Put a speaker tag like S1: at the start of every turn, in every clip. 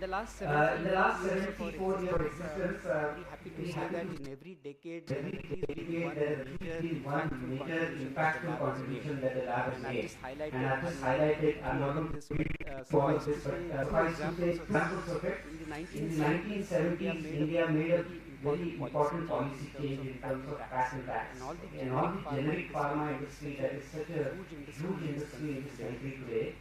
S1: In the last 74 years of existence,
S2: very happy to
S1: we
S2: say
S1: happy
S2: that
S1: to
S2: in every decade there has
S1: every
S2: at least been
S1: decade there has been one major impactful contribution that the lab has
S2: and I've
S1: made.
S2: just
S1: And
S2: highlighted.
S1: I've just
S2: I'm not going to
S1: highlighted,
S2: go
S1: I'm
S2: through
S1: not
S2: all
S1: going
S2: of
S1: to
S2: this, but
S1: read all of
S2: suffice to
S1: this, but
S2: say a few
S1: suffice to say
S2: examples of it.
S1: examples of it.
S2: In the
S1: In the
S2: 1970s, India
S1: 1970s,
S2: made a
S1: India made a
S2: very
S1: very important
S2: policy
S1: policy
S2: change
S1: change
S2: in
S1: in
S2: terms
S1: terms
S2: of
S1: of
S2: patent
S1: patent
S2: tax,
S1: tax.
S2: and all the
S1: And all
S2: generic
S1: the
S2: pharma
S1: generic
S2: industry
S1: pharma
S2: that is
S1: industry
S2: such
S1: that
S2: a
S1: is such a
S2: huge industry
S1: huge
S2: in this
S1: industry
S2: country
S1: in this
S2: today
S1: country today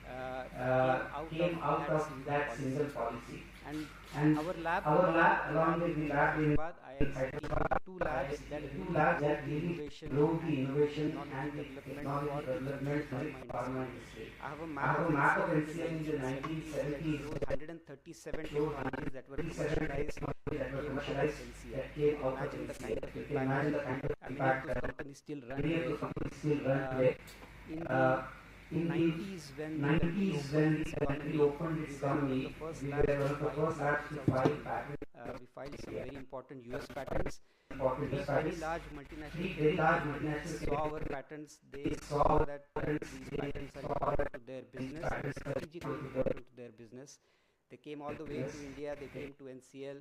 S2: came
S1: came
S2: out
S1: out
S2: of
S1: of
S2: that
S1: that
S2: single
S1: single
S2: policy.
S1: policy.
S2: And
S1: And
S2: our lab,
S1: our lab,
S2: the
S1: along
S2: lab
S1: with
S2: in
S1: the lab in
S2: Hyderabad, IISc,
S1: Hyderabad,
S2: the two labs that
S1: two
S2: really
S1: labs
S2: drove
S1: that
S2: the
S1: really
S2: innovation
S1: drove the
S2: and the
S1: innovation
S2: technology
S1: and the
S2: development
S1: technology
S2: for the
S1: development
S2: generic
S1: in the
S2: pharma
S1: pharma
S2: industry.
S1: industry.
S2: I have a
S1: I
S2: map
S1: have
S2: of
S1: a map of
S2: NCL in the
S1: NCL in the
S2: 1970s that
S1: 1970s,
S2: shows 137
S1: shows
S2: technologies that were
S1: 37
S2: commercialized
S1: technologies that
S2: that
S1: were
S2: came out of
S1: commercialized
S2: NCL.
S1: that
S2: You
S1: came
S2: can
S1: out of
S2: imagine the kind
S1: NCL.
S2: of
S1: You can
S2: impact.
S1: imagine the kind of
S2: Many of
S1: impact
S2: those
S1: that
S2: companies still run
S1: many of
S2: today.
S1: those companies still run
S2: Uh,
S1: today.
S2: in
S1: Uh,
S2: the
S1: in the
S2: 90s, when the country
S1: 90s,
S2: opened
S1: when
S2: its
S1: the country
S2: economy,
S1: opened its
S2: we were one of the
S1: economy,
S2: first
S1: we
S2: labs
S1: were
S2: to
S1: one of the
S2: file
S1: first labs
S2: patents
S1: to
S2: outside
S1: file
S2: India.
S1: patents
S2: We filed some
S1: India.
S2: very important US patents.
S1: Important
S2: Three
S1: US
S2: very
S1: patents.
S2: large
S1: Three
S2: multinational
S1: very large
S2: companies
S1: multinational
S2: saw our
S1: companies
S2: patents. They
S1: saw
S2: saw that
S1: patents,
S2: these
S1: they
S2: patents are
S1: saw
S2: important
S1: that
S2: to their
S1: these
S2: business and
S1: patents are
S2: strategically
S1: important to their
S2: important to their business. They came all the way to
S1: business.
S2: India. They came to NCL,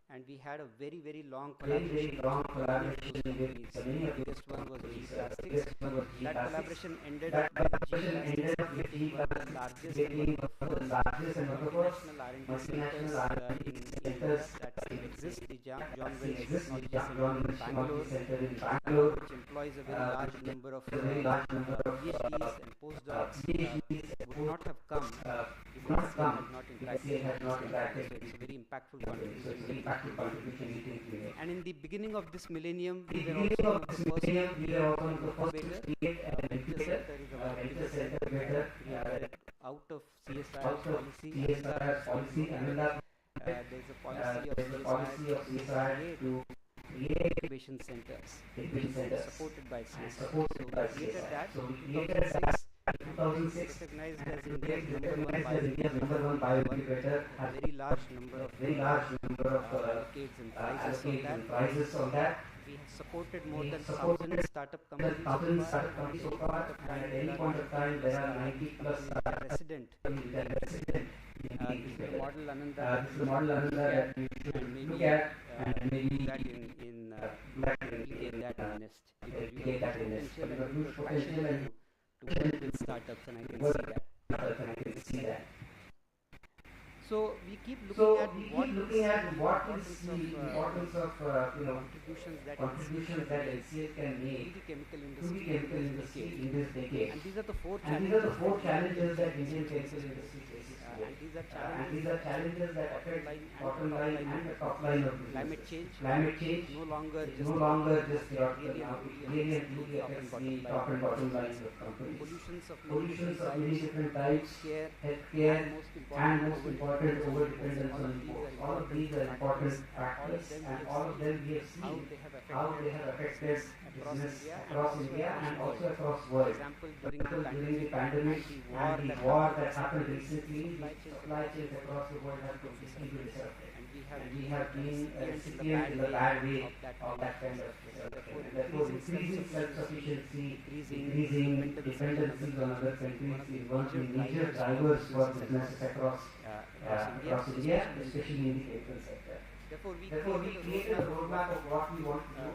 S2: and we had a very long
S1: Very
S2: collaboration
S1: long
S2: with many of those
S1: collaboration with
S2: companies.
S1: many
S2: The
S1: of those
S2: biggest one was GE
S1: companies.
S2: Plastics.
S1: Biggest one was G
S2: That
S1: Plastics.
S2: collaboration ended up
S1: That
S2: with GE
S1: collaboration
S2: Plastics
S1: ended up with
S2: creating
S1: G
S2: one of the
S1: Plastics
S2: largest and one
S1: creating
S2: of the
S1: one of the
S2: first
S1: largest and one of the first
S2: multinational R&D
S1: multinational
S2: centers
S1: R&D
S2: in India
S1: centers
S2: that still exists, the
S1: that
S2: John
S1: still
S2: Welch
S1: exists. The
S2: Technology Center
S1: John
S2: in
S1: Welch Technology
S2: Bangalore,
S1: Center in Bangalore,
S2: which employs a very large
S1: which
S2: number of
S1: is a very large number of
S2: PhDs and postdocs,
S1: PhDs
S2: would not have come if
S1: not have
S2: NCL
S1: come
S2: had not
S1: if
S2: interacted
S1: NCL
S2: with
S1: had
S2: these
S1: not
S2: companies.
S1: interacted
S2: So
S1: with
S2: it's a very impactful
S1: so
S2: contribution
S1: it's
S2: we
S1: very
S2: think
S1: impactful
S2: we made.
S1: contribution we think we made.
S2: And in the beginning of this millennium,
S1: The
S2: we were
S1: beginning
S2: also one
S1: of
S2: of the
S1: this
S2: first to
S1: millennium, we
S2: create
S1: are also one
S2: an
S1: of the first to
S2: incubator.
S1: create an
S2: Venture
S1: incubator,
S2: Center is our
S1: venture
S2: biggest
S1: center
S2: created out of CSIR
S1: out of
S2: policy. Ananda
S1: CSIR policy. Another,
S2: there's a policy of
S1: there's a policy of
S2: CSIR
S1: CSIR
S2: to
S1: to create
S2: incubation centers,
S1: incubation centers
S2: supported by
S1: and
S2: CSIR.
S1: supported
S2: So we
S1: by
S2: created
S1: CSIR.
S2: that
S1: So we
S2: in
S1: created that
S2: 2006,
S1: in
S2: and today it's
S1: 2006
S2: recognized
S1: and
S2: as
S1: today
S2: India's
S1: it's
S2: number one
S1: recognized as India's number one bioincubator,
S2: with
S1: has
S2: a very large number
S1: a
S2: of
S1: very large number of
S2: allocates and prizes on
S1: allocates
S2: that.
S1: and prizes on that.
S2: We have supported more
S1: We
S2: than
S1: supported
S2: 1,000 startup companies so
S1: thousands
S2: far,
S1: startup
S2: and
S1: companies so far, and at any point of time there are 90 plus
S2: companies that are resident in
S1: companies
S2: the
S1: that are resident in the
S2: This is the
S1: incubator.
S2: model, Ananda,
S1: This is the model Ananda that we
S2: and
S1: should
S2: maybe
S1: look at and maybe
S2: do that in replicate that in NEST, because we
S1: replicate that
S2: have
S1: in
S2: huge
S1: this.
S2: potential and
S1: Huge
S2: huge
S1: potential
S2: passion
S1: and
S2: to work with startups, and I can see that.
S1: and I can see that.
S2: So we keep looking
S1: So
S2: at
S1: we
S2: what
S1: keep
S2: is
S1: looking at
S2: the
S1: what is
S2: importance
S1: the
S2: of
S1: importance of
S2: contributions that
S1: contributions that LCA can
S2: to
S1: make
S2: the chemical
S1: to the
S2: industry
S1: chemical
S2: in this
S1: industry
S2: decade.
S1: in this decade.
S2: And these are the four
S1: And these are the four
S2: challenges
S1: challenges that Indian chemical industry faces today.
S2: and these are
S1: And these are challenges that affect bottom line and the top line of business.
S2: climate change.
S1: Climate change
S2: No longer
S1: is
S2: just
S1: no longer just
S2: really
S1: now,
S2: and
S1: it
S2: only
S1: really and
S2: affects
S1: truly
S2: the
S1: affects
S2: top
S1: the
S2: and
S1: top and
S2: bottom
S1: bottom lines of companies.
S2: pollutions of
S1: Pollutions of many
S2: types,
S1: different types,
S2: care,
S1: healthcare,
S2: and
S1: and most important, over dependence on imports. All of these are important factors, and all of them we have
S2: how
S1: seen
S2: they
S1: how they have affected
S2: across
S1: business
S2: India
S1: across India and also across world.
S2: For example, during
S1: For
S2: the
S1: example, during the pandemic and the war that happened recently, the supply chains across the world have completely been disrupted.
S2: and
S1: And we have been a recipient in the bad way of that kind of disruption. And therefore, increasing self-sufficiency, decreasing dependencies on other countries is one of the major drivers for businesses across India, especially in the chemical sector. Therefore, we created a roadmap of what we want to do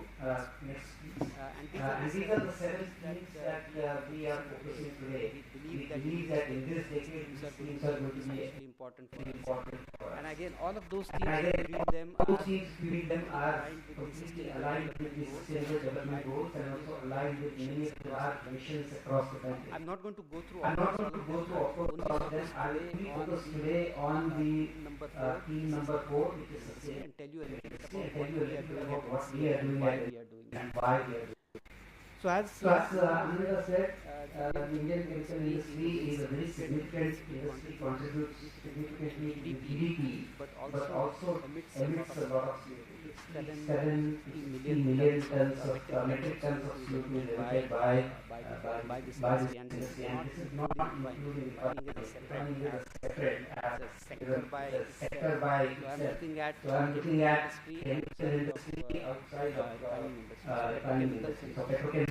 S1: next week. And these are the 7 things that we are focusing today. We believe that in this decade, these themes are going to be
S2: important
S1: important for us.
S2: And again, all of those
S1: And
S2: themes,
S1: again,
S2: if you read them,
S1: those themes, we read them are completely aligned with the sustainable development goals and also aligned with many of our missions across the country.
S2: I'm not going to go through
S1: I'm
S2: all
S1: not
S2: of
S1: going to go
S2: them.
S1: through all of them. I will only focus today on the theme number 4, which is sustainable.
S2: and tell you a little bit
S1: And
S2: about
S1: tell you a little bit about what we are doing
S2: why
S1: and
S2: we are doing it.
S1: why we are doing it.
S2: So as
S1: So as Ananda said, the Indian chemical industry is a very significant industry, contributes significantly to GDP,
S2: but
S1: but also
S2: emits
S1: emits a lot of CO2.
S2: 70
S1: million tons of metric tons of CO2 emitted by
S2: this
S1: this
S2: industry, and
S1: industry, and this is not including refining as a separate
S2: sector by
S1: sector by
S2: So I'm
S1: itself.
S2: looking at
S1: So I'm looking at
S2: industry
S1: chemical industry outside of
S2: refining industry,
S1: refining industry, so petrochemical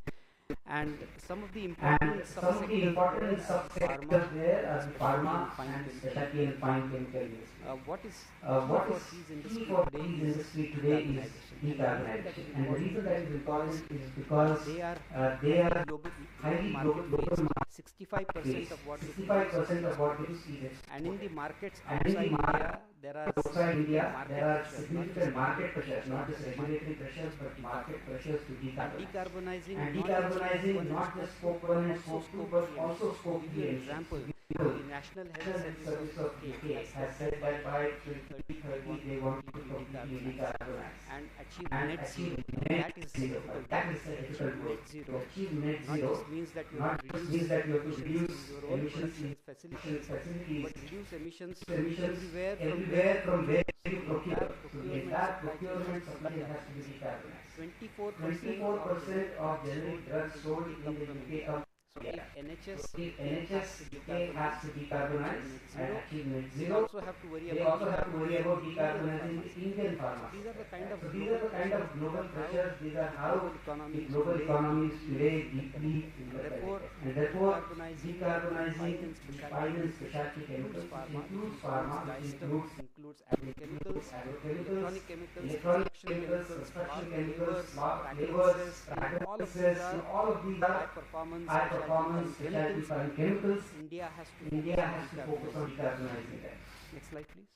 S2: And some of the
S1: And
S2: important
S1: some of the
S2: subsectors
S1: important
S2: there are
S1: subsectors there are the
S2: specialty
S1: pharma
S2: and fine
S1: and
S2: chemical
S1: specialty and
S2: industry.
S1: fine chemical industry.
S2: What is key
S1: What
S2: for
S1: is
S2: these
S1: key
S2: industry
S1: for
S2: today
S1: these
S2: is
S1: industry today is
S2: decarbonization. And the reason that is
S1: decarbonization. And the
S2: important
S1: reason
S2: is
S1: that is
S2: because
S1: important is because
S2: they are
S1: they
S2: highly
S1: are
S2: global
S1: highly
S2: market
S1: global
S2: based.
S1: market
S2: 65% of what they produce
S1: 65%
S2: is
S1: of what they
S2: exported.
S1: produce is
S2: And in the
S1: exported.
S2: markets
S1: And in
S2: outside
S1: the market
S2: India, there are
S1: outside
S2: significant
S1: India,
S2: market
S1: there are
S2: pressures, not just
S1: significant market
S2: regulatory
S1: pressures, not just
S2: but
S1: regulatory
S2: market
S1: pressures,
S2: pressures to
S1: but market
S2: decarbonize.
S1: pressures to
S2: And
S1: decarbonize.
S2: decarbonizing
S1: And
S2: not just scope 1
S1: decarbonizing
S2: and
S1: not
S2: scope
S1: just
S2: 2,
S1: scope
S2: but
S1: 1 and
S2: also
S1: scope 2,
S2: scope
S1: but
S2: 3
S1: also
S2: emissions. To
S1: scope
S2: give
S1: 3
S2: you an
S1: emissions.
S2: example,
S1: So,
S2: the National Health
S1: National
S2: Service of
S1: Service of
S2: UK
S1: UK
S2: has
S1: has
S2: said
S1: said
S2: that
S1: that
S2: by
S1: by
S2: 2030
S1: 2030
S2: they
S1: they
S2: want
S1: want
S2: to
S1: to
S2: completely
S1: completely
S2: decarbonize
S1: decarbonize
S2: and achieve
S1: and
S2: net zero.
S1: achieve
S2: Now
S1: net
S2: that is
S1: zero.
S2: difficult
S1: That
S2: goal.
S1: is
S2: To
S1: a
S2: achieve
S1: difficult goal.
S2: net
S1: To
S2: zero
S1: achieve net
S2: not
S1: zero
S2: just means that you have
S1: not
S2: to
S1: just
S2: reduce
S1: means that you have to
S2: emissions
S1: reduce
S2: in your own
S1: emissions
S2: production
S1: in
S2: facilities,
S1: facilities,
S2: but reduce emissions
S1: emissions
S2: everywhere
S1: everywhere from where
S2: so
S1: you
S2: the
S1: procure.
S2: entire
S1: So the
S2: procurement
S1: entire
S2: supply chain has
S1: procurement
S2: to be
S1: supply chain has to be
S2: decarbonized.
S1: decarbonized.
S2: 24% of
S1: 24%
S2: generic
S1: of
S2: drugs
S1: generic
S2: sold in
S1: drugs
S2: the
S1: sold
S2: UK
S1: in
S2: come
S1: the
S2: from
S1: UK
S2: India.
S1: come
S2: So
S1: from
S2: if
S1: India.
S2: NHS
S1: So if
S2: UK has
S1: NHS
S2: to
S1: UK has
S2: decarbonize
S1: to
S2: and
S1: decarbonize
S2: achieve net
S1: and
S2: zero,
S1: achieve net
S2: they
S1: zero,
S2: also have to worry
S1: they
S2: about
S1: also have to worry
S2: decarbonizing
S1: about
S2: the Indian
S1: decarbonizing
S2: pharma
S1: the
S2: sector.
S1: Indian
S2: So
S1: pharma
S2: these are the
S1: sector.
S2: kind
S1: Right?
S2: of
S1: So these
S2: global
S1: are the kind
S2: pressures.
S1: of
S2: These
S1: global
S2: are how
S1: pressures. These are
S2: the
S1: how
S2: global economy
S1: the
S2: is
S1: global
S2: today
S1: economy is
S2: deeply
S1: today deeply
S2: interconnected. And therefore,
S1: interconnected. And therefore,
S2: decarbonizing
S1: decarbonizing
S2: fine and
S1: the
S2: specialty
S1: fine and
S2: chemicals, which
S1: specialty
S2: includes
S1: chemicals, which
S2: pharma, which
S1: includes
S2: includes
S1: pharma, which
S2: dyestuff,
S1: includes
S2: which includes agrochemicals,
S1: agrochemicals,
S2: electronic chemicals,
S1: electronic
S2: construction
S1: chemicals,
S2: chemicals,
S1: construction chemicals,
S2: flavors,
S1: flavors,
S2: fragrances, all of these
S1: fragrances,
S2: are
S1: all of these are
S2: high performance
S1: high
S2: specialty
S1: performance
S2: fine
S1: specialty
S2: chemicals.
S1: fine chemicals.
S2: India has to
S1: India
S2: focus on
S1: has to focus on
S2: decarbonizing them.
S1: decarbonizing them.
S2: Next slide, please.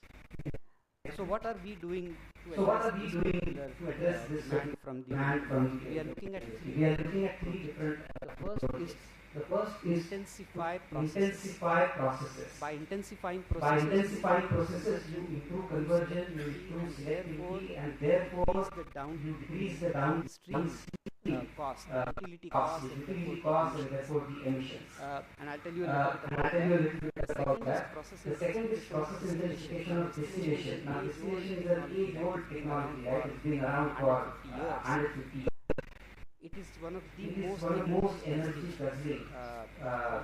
S2: So what are we doing to
S1: So what
S2: address
S1: are we
S2: this
S1: doing
S2: particular
S1: to address this
S2: demand from the
S1: demand from
S2: industry?
S1: the
S2: We are looking at
S1: industry?
S2: three
S1: We are
S2: different
S1: looking at three
S2: approaches.
S1: different
S2: The first is
S1: The first is
S2: intensify
S1: to
S2: processes.
S1: intensify processes.
S2: By intensifying
S1: By
S2: processes,
S1: intensifying processes, you improve conversion, you improve selectivity, and therefore you decrease the
S2: downstream cost, utility costs, and
S1: utility
S2: therefore
S1: costs,
S2: the
S1: and
S2: emissions.
S1: therefore the emissions.
S2: And I'll tell you a little bit
S1: And
S2: about
S1: I'll tell you a
S2: that.
S1: little bit
S2: The
S1: about
S2: second is
S1: that.
S2: process
S1: The second is
S2: intensification of
S1: process
S2: distillation.
S1: intensification of distillation. Now, distillation is an age-old technology, right? It's been around for
S2: 150 years.
S1: 150 years.
S2: It is one of the
S1: It is
S2: most
S1: one of the most energy
S2: energy
S1: guzzling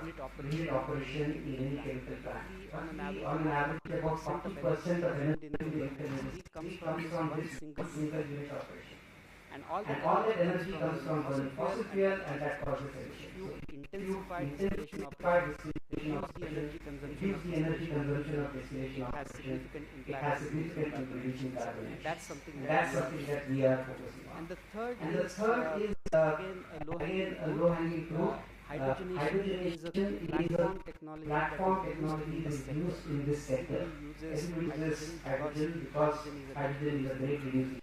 S1: unit operation in any chemical plant. Roughly, on an average, about 40% of energy in the chemical industry comes from this single unit operation.
S2: and all
S1: And
S2: that
S1: all that
S2: energy
S1: energy comes from burning fossil fuel, and that causes
S2: if
S1: emissions.
S2: you
S1: So if
S2: intensify
S1: you
S2: distillation
S1: intensify
S2: operation,
S1: distillation
S2: reduce the energy consumption
S1: reduce
S2: of
S1: the energy
S2: distillation
S1: consumption of distillation
S2: it has
S1: operation,
S2: significant
S1: it
S2: impact
S1: has
S2: on
S1: significant
S2: carbon
S1: contribution
S2: emissions.
S1: carbon emissions.
S2: That's something
S1: And
S2: that
S1: that's
S2: we are
S1: something that we are focusing on.
S2: And the third
S1: And the
S2: is
S1: third is
S2: again a
S1: again a
S2: low-hanging
S1: low-hanging fruit.
S2: fruit. Hydrogenation is a platform technology
S1: technology that is used in this sector. Everybody uses hydrogen because hydrogen is a great reducing.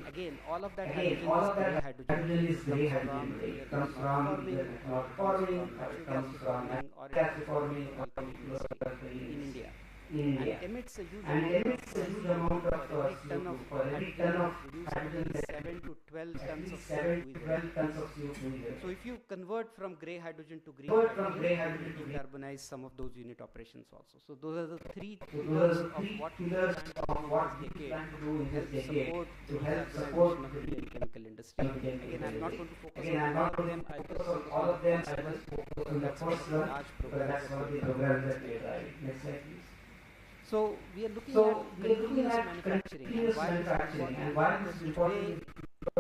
S2: Again, all of that
S1: Again,
S2: hydrogen
S1: all
S2: is
S1: of that
S2: grey hydrogen.
S1: hydrogen is grey
S2: Comes
S1: hydrogen.
S2: from
S1: It
S2: either
S1: comes from either ethanol
S2: forming,
S1: reforming, or it
S2: gas
S1: comes from
S2: reforming, or it
S1: gas
S2: comes
S1: reforming,
S2: from
S1: or it
S2: alkali
S1: comes from
S2: industry
S1: alkali
S2: in India.
S1: in India.
S2: And emits a huge
S1: And
S2: amount
S1: emits a huge amount of CO2. For every ton of hydrogen,
S2: produces
S1: that
S2: 7 to 12
S1: at
S2: tons of
S1: least 7
S2: CO2
S1: to
S2: is
S1: 12 tons of CO2 is
S2: So if you convert from grey hydrogen to green
S1: Convert from
S2: hydrogen,
S1: grey hydrogen to
S2: you
S1: green-
S2: decarbonize some of those unit operations also. So those are the three
S1: So
S2: pillars
S1: those are the
S2: of
S1: three
S2: what we
S1: pillars
S2: plan to
S1: of
S2: do
S1: what
S2: in
S1: we
S2: this decade
S1: plan to do in
S2: to
S1: this
S2: help
S1: decade
S2: support
S1: to
S2: the
S1: help
S2: decarbonization
S1: support
S2: of the Indian chemical industry.
S1: Indian
S2: Again,
S1: chemical
S2: I'm not
S1: industry.
S2: going to focus
S1: Again,
S2: on
S1: I'm
S2: all
S1: not
S2: of
S1: going
S2: them.
S1: to
S2: I'll just
S1: focus on
S2: focus
S1: all
S2: on
S1: of them.
S2: the
S1: I
S2: first
S1: just
S2: one.
S1: focus on the
S2: That's
S1: first
S2: one of the
S1: one,
S2: large
S1: because
S2: programs
S1: that's
S2: that
S1: one of
S2: we
S1: the
S2: are
S1: programs that we are driving. Next slide, please.
S2: So we are looking
S1: So
S2: at
S1: we are looking
S2: continuous
S1: at
S2: manufacturing and
S1: continuous
S2: why this is
S1: manufacturing,
S2: important
S1: and why
S2: because
S1: this is important
S2: today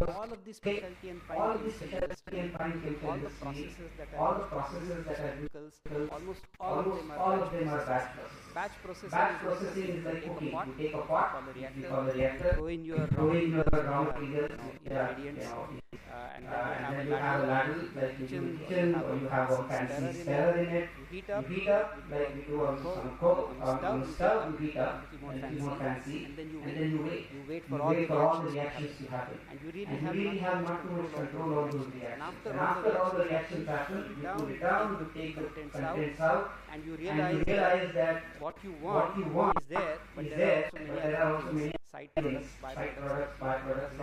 S2: all of the specialty and fine
S1: all of the
S2: chemical
S1: specialty and fine chemical
S2: all the
S1: industry,
S2: processes that
S1: all
S2: are
S1: the processes that are
S2: chemicals,
S1: chemicals,
S2: almost
S1: almost
S2: all of them are batch
S1: batch
S2: processes.
S1: processes.
S2: Batch
S1: Batch processing is like
S2: you
S1: cooking. You
S2: take
S1: take a pot,
S2: call a
S1: you
S2: reactor,
S1: call a reactor,
S2: throw in your
S1: throw in your raw
S2: materials,
S1: materials,
S2: ingredients,
S1: and
S2: and
S1: then you have a ladle, like you
S2: kitchen,
S1: kitchen, or you have a fancy stirrer in it.
S2: you heat
S1: You
S2: up,
S1: heat up, like you do on stove, you heat up,
S2: more
S1: and it's more fancy,
S2: and then you
S1: and then you wait.
S2: You wait
S1: You
S2: for all
S1: wait
S2: the
S1: for all the
S2: reactions
S1: reactions to happen.
S2: and you really
S1: And you really have not too much control on those reactions. And after all the reactions happen, you put it down, you take the contents out,
S2: and you
S1: and
S2: realize,
S1: you realize that
S2: what you want
S1: is
S2: there, but
S1: is
S2: there
S1: there,
S2: are
S1: but
S2: also many
S1: there
S2: other
S1: are
S2: things,
S1: also many
S2: side products,
S1: byproducts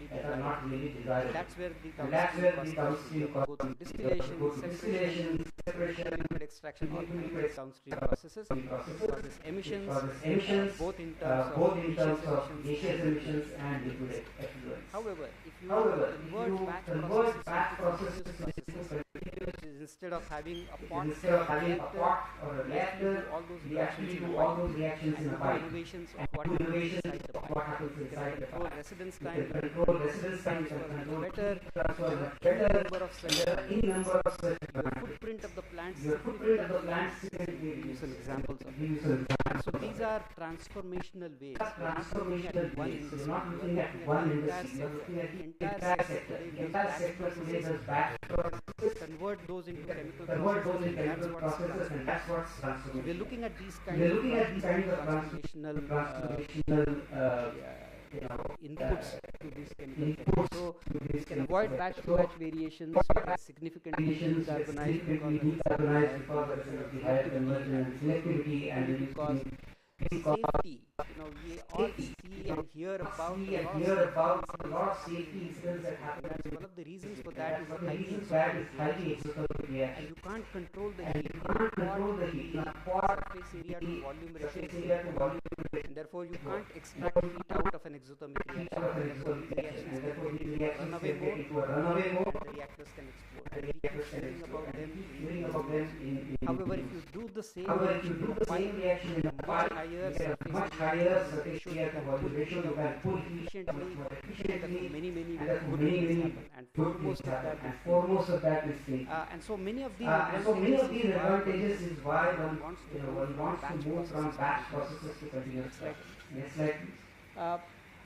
S1: that are not really desirable.
S2: That's where the
S1: And that's where the
S2: downstream
S1: downstream
S2: go through distillation,
S1: distillation, separation,
S2: liquid extraction, all
S1: liquid
S2: kinds of downstream processes, causes emissions, both in terms of
S1: gaseous emissions and liquid effluents.
S2: However, if you
S1: However, if
S2: convert
S1: you
S2: batch
S1: convert
S2: processes
S1: batch
S2: into
S1: processes
S2: continuous
S1: into
S2: processes, is instead of having a pot
S1: instead of having a
S2: reactor,
S1: pot or a
S2: we actually
S1: reactor,
S2: do all those
S1: we
S2: reactions
S1: actually
S2: in a
S1: do all
S2: pipe
S1: those reactions
S2: and
S1: in a
S2: do the
S1: pipe.
S2: innovations of
S1: And
S2: what
S1: do
S2: happens
S1: innovations
S2: inside the
S1: of
S2: pipe.
S1: what happens
S2: You can
S1: inside the
S2: control
S1: pipe.
S2: residence
S1: You
S2: time,
S1: can control residence time, you
S2: transfer
S1: can
S2: much
S1: control
S2: better,
S1: transfer
S2: there are
S1: much
S2: any
S1: better,
S2: number of such
S1: there are any number of such
S2: your footprint of the plant
S1: your footprint of the
S2: significantly
S1: plant
S2: reduces.
S1: significantly
S2: Give you some examples of
S1: give you
S2: it.
S1: some examples
S2: So
S1: of
S2: these
S1: it.
S2: are transformational ways. You're not looking at
S1: Transformational
S2: one
S1: ways.
S2: industry.
S1: You're not
S2: You're
S1: looking
S2: looking
S1: at
S2: at
S1: one
S2: the entire
S1: industry. You're
S2: sector.
S1: looking at
S2: The
S1: the
S2: entire
S1: entire
S2: sector
S1: sector.
S2: today
S1: The
S2: does
S1: entire
S2: batch
S1: sector today
S2: processes,
S1: does batch processes,
S2: convert those into chemical
S1: convert those
S2: processes,
S1: into
S2: and that's
S1: chemical
S2: what's
S1: processes, and that's
S2: transformation.
S1: what's
S2: So
S1: transformation.
S2: we're looking at these
S1: We're
S2: kinds of
S1: looking at these kinds of
S2: transformational inputs to this chemical sector. So we can avoid batch-to-batch variations, we can significantly decarbonize because of the
S1: higher conversion and selectivity and
S2: because safety, we all see and hear about
S1: a lot of safety incidents that happen.
S2: that's one of the reasons for that is
S1: The
S2: highly
S1: reasons that is
S2: exothermic
S1: highly
S2: reaction.
S1: exothermic
S2: And
S1: reaction.
S2: you can't control the
S1: And
S2: heat.
S1: you can't control the heat.
S2: Surface area to volume
S1: Surface
S2: ratio,
S1: area to volume
S2: and therefore you can't extract heat out of an exothermic reaction.
S1: out of an
S2: Therefore,
S1: exothermic
S2: these
S1: reaction. And
S2: reactions
S1: therefore
S2: can
S1: these
S2: get
S1: reactions
S2: into a
S1: can
S2: runaway
S1: get
S2: mode,
S1: into a runaway mode,
S2: and the reactors can explode.
S1: and
S2: And we keep
S1: reactors can
S2: hearing about them.
S1: hearing about them in
S2: However, if you do the same
S1: However, if you
S2: reaction
S1: do
S2: in
S1: the
S2: a pipe,
S1: same reaction in a
S2: much
S1: pipe,
S2: higher
S1: you get a
S2: surface
S1: much
S2: area
S1: higher
S2: to volume
S1: surface
S2: ratio,
S1: area
S2: you
S1: to
S2: can
S1: volume
S2: pull
S1: ratio,
S2: heat
S1: you can
S2: out
S1: pull
S2: much
S1: heat
S2: efficiently,
S1: more
S2: and
S1: efficiently,
S2: many
S1: and
S2: good
S1: many
S2: things happen. And
S1: good
S2: foremost
S1: things
S2: of
S1: happen.
S2: that
S1: And
S2: is
S1: foremost of that is safety.
S2: and so many of these
S1: And so many of these
S2: is why
S1: advantages is why
S2: one
S1: one
S2: wants to
S1: one wants to move from batch processes to continuous processes. Next slide, please.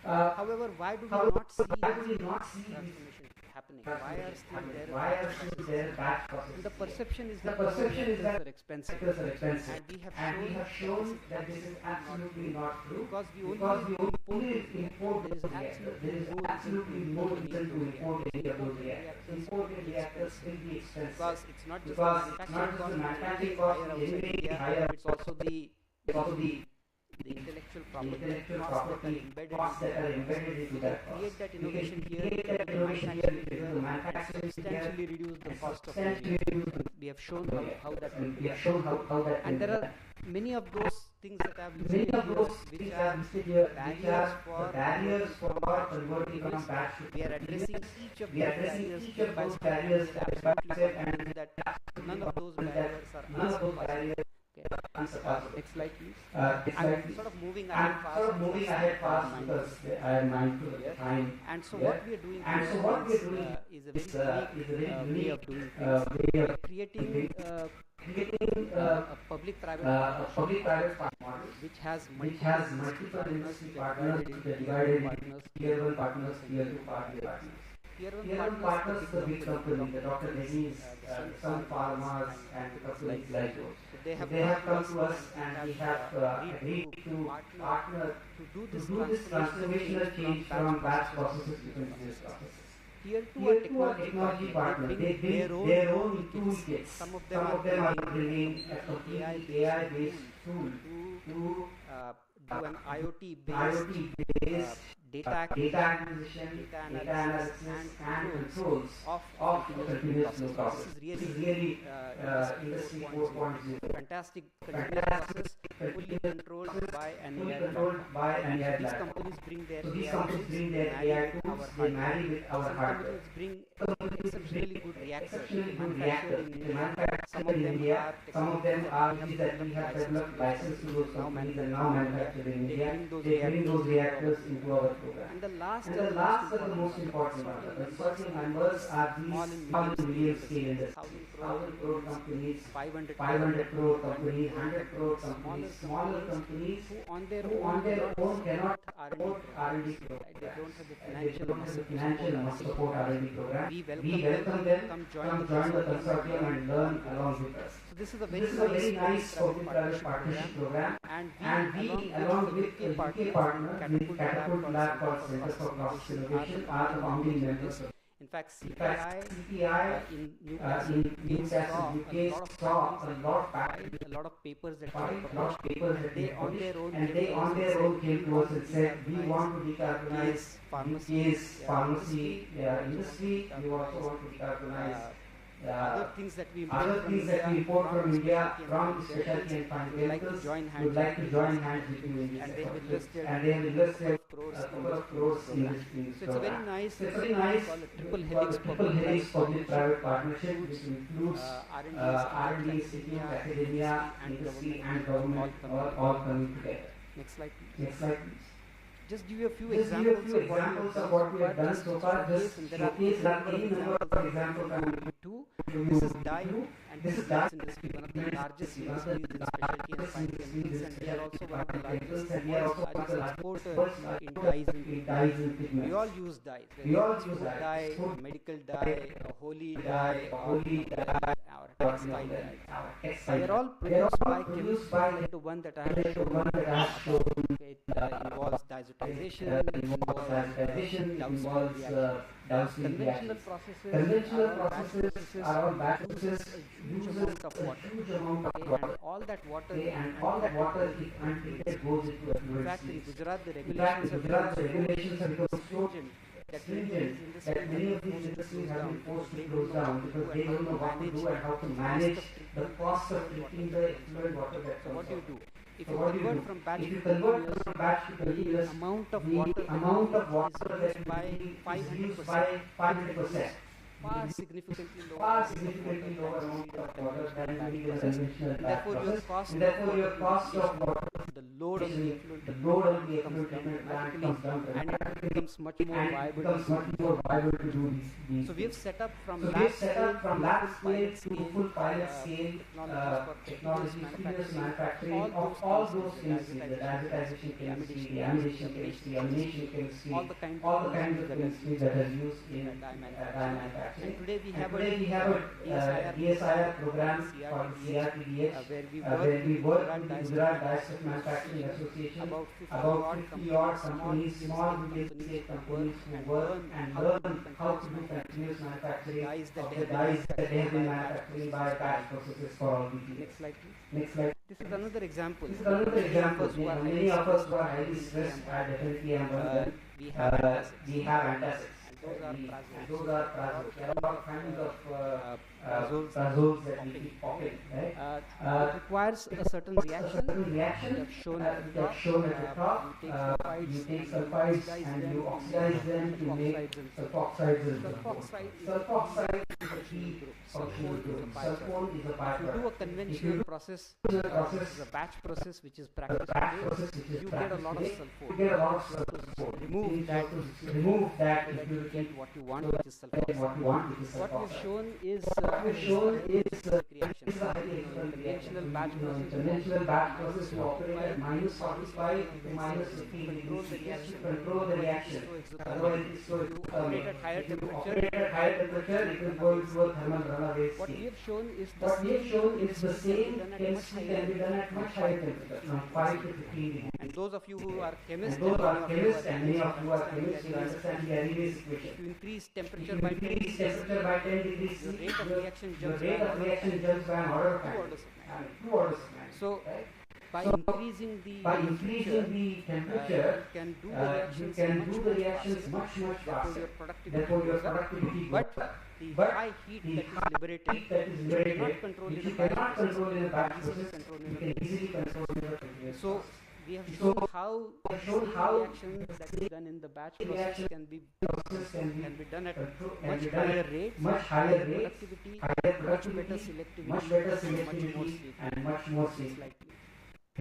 S2: However, why do we
S1: However,
S2: not see
S1: why do we not see these
S2: transformation happening? Why are still there
S1: Why are still there batch processes?
S2: And the perception is
S1: The
S2: that
S1: perception is that
S2: are expensive.
S1: reactors are expensive.
S2: And we
S1: And we
S2: have
S1: have shown that this is absolutely not true
S2: because we
S1: because we
S2: only
S1: only import
S2: there is
S1: those reactors. There is absolutely no reason to import any of those reactors. Imported reactors will be expensive
S2: because it's not just
S1: because
S2: the
S1: it's not just the manufacturing
S2: manufacturing
S1: cost
S2: cost
S1: is
S2: higher outside
S1: anyway
S2: India,
S1: higher,
S2: it's also the intellectual property
S1: intellectual
S2: costs that are
S1: property
S2: embedded
S1: costs that are
S2: into
S1: embedded into that cost.
S2: create that
S1: We
S2: innovation
S1: can
S2: here,
S1: create that innovation here,
S2: manufacturing
S1: the manufacturing here,
S2: substantially reduce the
S1: and
S2: cost of
S1: substantially
S2: living.
S1: reduce the
S2: We have shown how that will
S1: and
S2: be.
S1: we have shown how that
S2: And
S1: will
S2: there
S1: be.
S2: are many of those things that I've
S1: Many
S2: listed
S1: of
S2: here
S1: those
S2: which
S1: things
S2: are
S1: are listed here, which
S2: barriers
S1: are
S2: for
S1: the barriers for converting from batch to
S2: we are
S1: continuous.
S2: addressing each of
S1: We
S2: those
S1: are addressing
S2: barriers
S1: each
S2: step
S1: of
S2: by
S1: those
S2: step, and
S1: barriers
S2: we
S1: step
S2: are
S1: by
S2: absolutely
S1: step,
S2: confident
S1: and
S2: that none of those barriers are
S1: none of those
S2: unsurpassable.
S1: barriers
S2: Okay.
S1: are unsurpassable.
S2: Next slide, please.
S1: Next slide,
S2: I'm
S1: please.
S2: sort of moving ahead
S1: I'm
S2: fast.
S1: sort of moving ahead fast
S2: Mind.
S1: because I am mindful of the time.
S2: And so
S1: Yeah.
S2: what we are doing
S1: And
S2: here
S1: so what we are doing
S2: is a
S1: is
S2: very
S1: a very
S2: unique way
S1: unique
S2: of doing things.
S1: way of
S2: Creating
S1: creating
S2: a public-private
S1: a public-private model
S2: which has
S1: which has multiple industry partners which are divided into tier 1 partners, tier 2 partners.
S2: Tier
S1: Tier 1 partners, the big company, the Dr. Denny's, Sun Pharmas, and companies like those.
S2: They
S1: They have come to us and we have agreed to partner
S2: to do
S1: to
S2: this
S1: do this transformational change from batch processes to continuous processes.
S2: Tier 2
S1: Tier
S2: are
S1: 2 technology partner, they
S2: bring
S1: bring their own toolkits.
S2: Some of
S1: Some of them are bringing a
S2: AI
S1: completely AI-based tool to
S2: do an IoT-based
S1: IoT-based
S2: data
S1: data acquisition, data analysis, and controls of continuous flow process.
S2: This
S1: This
S2: is
S1: is really Industry 4.0.
S2: fantastic continuous process, fully controlled by an
S1: Fully
S2: AI
S1: controlled
S2: platform.
S1: by an AI
S2: These
S1: platform.
S2: companies bring their
S1: So these
S2: AI
S1: companies
S2: tools,
S1: bring their
S2: marry
S1: AI
S2: with
S1: tools,
S2: our
S1: they
S2: hardware.
S1: marry with our
S2: Some
S1: hardware.
S2: companies bring exceptionally good reactors,
S1: Exceptionally good
S2: manufactured
S1: reactors.
S2: in
S1: They
S2: India.
S1: manufactured
S2: Some of
S1: in
S2: them
S1: India.
S2: are
S1: Some of them are
S2: technologies
S1: that we have developed license to those
S2: now
S1: companies and now manufactured in India.
S2: bring those
S1: They bring those reactors into our program.
S2: And the last,
S1: And the last and the most important one, the consortium members are these small and medium scale industries, 1,000 crore companies, 500 crore companies, 100 crore companies, smaller companies
S2: who on their
S1: who on their own cannot afford R&D
S2: right?
S1: programs.
S2: They don't have the
S1: And they don't have the
S2: financial
S1: financial and must support R&D program.
S2: We
S1: We welcome them, come join the consortium and learn along with us.
S2: So this is a
S1: This is a very nice public-private partnership program, and we, along with the UK partner, with Catapult Lab for Center for Process Innovation, are the founding members.
S2: in fact,
S1: In fact, CPI
S2: in
S1: in Newcastle, UK, saw a lot of patents,
S2: a lot of papers that
S1: a
S2: were
S1: lot of papers that
S2: they
S1: they
S2: on their
S1: published,
S2: own
S1: and they on their own came to us and said, we want to decarbonize UK's pharmacy industry, we also want to decarbonize
S2: other things that we
S1: import from India from specialty and fine
S2: would like to
S1: chemicals
S2: join
S1: would like to join
S2: hands
S1: hands with you in this
S2: and they have invested
S1: and they have invested
S2: crores
S1: a couple of crores in this
S2: so it's a very
S1: program.
S2: nice,
S1: So it's a very nice
S2: call it triple helix
S1: public-private partnership which includes
S2: R&D
S1: R&D institute, academia, industry and government all coming together.
S2: Next slide, please.
S1: Next slide, please.
S2: Just give you a few
S1: Just give you a
S2: examples
S1: few examples of what we have done so far. Just
S2: and there are
S1: showcase any number of examples I will
S2: two.
S1: give
S2: This
S1: you.
S2: is dye and
S1: This is
S2: defense
S1: dye.
S2: industry, one of the largest industries in specialty and fine chemicals, and we are also one of the largest
S1: and we are also one of the
S2: exporters in dyes and pigments. We all use dyes.
S1: We all use
S2: food
S1: dyes.
S2: dye,
S1: Food
S2: medical dye, holy dye,
S1: holy dye,
S2: our textile dye.
S1: textile.
S2: They are all produced by chemists. The one that I have shown, it involves diazotization, it involves conventional processes.
S1: Are all batch processes
S2: Huge amount of water. And all that water,
S1: if untreated goes into
S2: in fact, in
S1: effluent.
S2: Gujarat, the
S1: In fact, in Gujarat, the regulations have become so
S2: stringent
S1: that many of these industries have been forced to close down because they don't know what to do and how to manage the cost of treating the effluent water that comes
S2: What do you
S1: out.
S2: do? If
S1: So
S2: you
S1: what do
S2: convert from batch
S1: If you
S2: to
S1: convert
S2: continuous,
S1: from batch to continuous,
S2: the amount of
S1: the
S2: water
S1: amount of water
S2: is
S1: that
S2: reduced by
S1: is used
S2: 500%,
S1: by 500%.
S2: far significantly lower.
S1: Far significantly lower amount of water than in the conventional
S2: And
S1: batch
S2: therefore, your
S1: process.
S2: cost,
S1: And therefore, your cost of water,
S2: the load of the effluent
S1: the load on the
S2: comes
S1: effluent
S2: down
S1: treatment plant
S2: dramatically,
S1: comes down
S2: and it becomes much more
S1: and it
S2: viable.
S1: becomes much more viable to do these
S2: So we have set up from
S1: So we
S2: lab
S1: have set up from lab scale to
S2: scale,
S1: full pilot scale technologies, continuous manufacturing of all those chemistries, the diazotization chemistry, the amination chemistry, amination chemistry,
S2: all the kinds
S1: of chemistries that are used in
S2: dye
S1: dye manufacturing.
S2: And today we
S1: And
S2: have
S1: today we have a DSIR program called CRPDH where we work with the Gujarat Dyestuff Manufacturing Association, about 50 odd companies, small medium companies who work and learn how to do continuous manufacturing of the dyes that they have been manufacturing by batch processes for all these years.
S2: Next slide, please.
S1: Next slide.
S2: This is another example.
S1: This is another example. Many of us who are highly
S2: stressed
S1: stressed are definitely among them.
S2: we have antacids.
S1: We have antacids.
S2: And
S1: Those are prazoles. There are all kinds of
S2: prazoles
S1: prazoles that we keep popping, right?
S2: It requires a certain reaction. We have shown at the top. You take sulfides and you oxidize them to make sulfoxides and sulfoxide is a key functional group. Sulfone is a If you do a
S1: byproduct.
S2: conventional process,
S1: process,
S2: a batch process which is practiced today, you get a lot of
S1: you
S2: sulfone.
S1: get a lot of sulfone.
S2: Remove that
S1: Remove that
S2: so that you
S1: impurity,
S2: get what you want, which is
S1: so that
S2: sulfone.
S1: what you want, which is
S2: What we have
S1: sulfoxide.
S2: shown is
S1: What we have shown is
S2: reaction.
S1: is a highly excellent
S2: Conventional
S1: reaction.
S2: batch process,
S1: Conventional batch process to operate at minus 45 to minus 15 degrees Celsius to control the reaction. Otherwise, it's so
S2: operate at higher
S1: if you
S2: temperature.
S1: operate at higher temperature, it will go into a thermal runaway
S2: What we
S1: state.
S2: have shown is the
S1: What we have shown
S2: same
S1: is the same chemistry can be done at much higher temperature, from 5 to 15 degrees.
S2: And those of you who are chemists,
S1: And those are
S2: many of you
S1: chemists,
S2: are
S1: and many of you are
S2: understand
S1: chemists, you
S2: the
S1: understand the Arrhenius
S2: If
S1: equation.
S2: you increase
S1: If
S2: temperature
S1: you
S2: by 10
S1: increase
S2: degrees,
S1: temperature by 10 degrees
S2: your
S1: C,
S2: rate of reaction
S1: your
S2: jumps
S1: rate
S2: by
S1: of reaction jumps by an order of
S2: two
S1: magnitude.
S2: orders of magnitude.
S1: 2 orders of magnitude.
S2: So,
S1: right?
S2: by
S1: So,
S2: increasing the
S1: By increasing the temperature,
S2: you can do the
S1: you
S2: reactions
S1: can
S2: much
S1: do
S2: more
S1: the reactions
S2: faster.
S1: much
S2: Therefore,
S1: faster.
S2: your productivity
S1: Therefore, your
S2: goes up.
S1: productivity
S2: But
S1: goes up.
S2: the
S1: But
S2: high heat
S1: the
S2: that is liberated,
S1: heat that is
S2: which you cannot
S1: liberated,
S2: control
S1: which
S2: in
S1: you
S2: a batch
S1: cannot
S2: process,
S1: control in a batch
S2: easily
S1: process,
S2: control in
S1: you
S2: a
S1: can easily control in a continuous
S2: So,
S1: process.
S2: we have
S1: So,
S2: shown how
S1: we have
S2: the
S1: shown
S2: same
S1: how
S2: reaction that is done in the batch process
S1: reaction
S2: can be
S1: process can be
S2: done at
S1: control, can
S2: much
S1: be done
S2: higher
S1: at
S2: rates,
S1: much higher rates,
S2: productivity,
S1: higher
S2: much
S1: productivity,
S2: better selectivity,
S1: much better
S2: much more
S1: selectivity,
S2: safety.
S1: and much more
S2: Next
S1: safety.
S2: slide, please.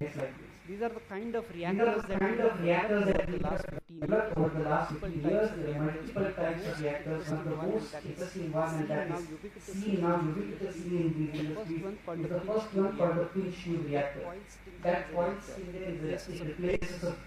S1: Next slide, please.
S2: These are the kind of
S1: These are
S2: reactors
S1: the
S2: that
S1: kind
S2: we
S1: of
S2: have
S1: reactors
S2: developed
S1: that
S2: in
S1: we
S2: the last
S1: have
S2: 15 years.
S1: developed over the last 15
S2: Multiple
S1: years.
S2: types of
S1: There are
S2: reactors,
S1: multiple types of reactors. One of the most interesting one and that is seen now ubiquitously in these industries is the first one called the pinch tube reactor. That coil cylinder replaces a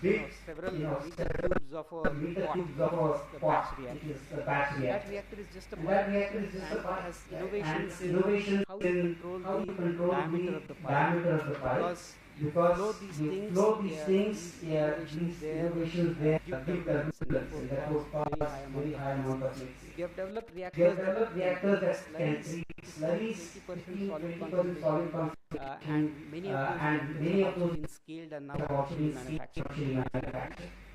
S1: big,
S2: several
S1: you know,
S2: meter tubes of a
S1: meter
S2: pot,
S1: tubes of a
S2: the
S1: pot,
S2: batch reactor.
S1: which is the batch
S2: That
S1: reactor.
S2: reactor is just a
S1: And
S2: pipe,
S1: that reactor is just
S2: and
S1: a pipe.
S2: has
S1: And
S2: innovations in
S1: innovations
S2: how to
S1: in
S2: control
S1: how to
S2: the
S1: control
S2: diameter
S1: the
S2: of the pipe.
S1: diameter of the pipe.
S2: Because
S1: Because
S2: these
S1: you
S2: things,
S1: flow these
S2: yeah,
S1: things,
S2: these
S1: yeah,
S2: innovations
S1: these
S2: there
S1: innovations there
S2: give
S1: give
S2: turbulence
S1: turbulence
S2: and
S1: and therefore cause very high amount of mix.
S2: We have developed
S1: We have
S2: reactors
S1: developed reactors that can
S2: slurries,
S1: treat slurries,
S2: 20% solid
S1: 20% solid
S2: and many of those have also been scaled and now commercially manufactured.